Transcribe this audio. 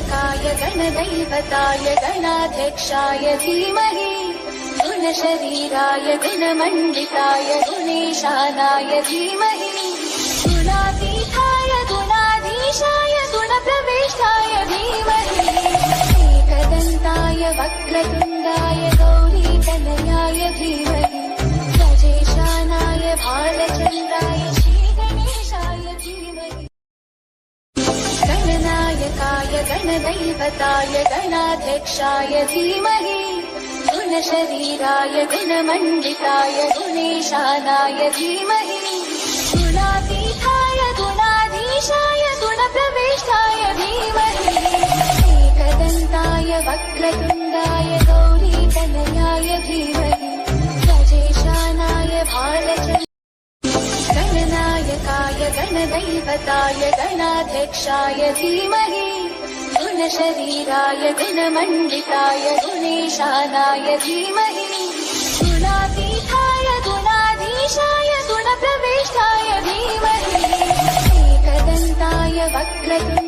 गणनायकाय गणदैवताय गणाध्यक्षाय धीमहि गुणशरीराय गुणमण्डिताय गुणेशानाय धीमहि गुणातीताय गुणाधीशाय गुणप्रविष्टाय धीमहि एकदन्ताय वक्रतुण्डाय गौरीतनयाय धीमहि गजेशानाय भालचन्द्राय श्रीगणेशाय धीमहि गणनायकाय गणदैवताय गणाध्यक्षाय धीमहि गुणशरीराय गुणमण्डिताय गुणेशानाय धीमहि गुणातीताय गुणाधीशाय गुणप्रविष्टाय धीमहि एकदन्ताय वक्रतुण्डाय गौरीतनयाय धीमहि गजेशानाय भालचन्द्राय गणनायकाय गणदैवताय गणाध्यक्षाय धीमहि गुणशरीराय गुणमण्डिताय गुणेशानाय धीमहि गुणातीताय गुणाधीशाय गुणप्रविष्टाय धीमहि एकदन्ताय वक्रतुण्डाय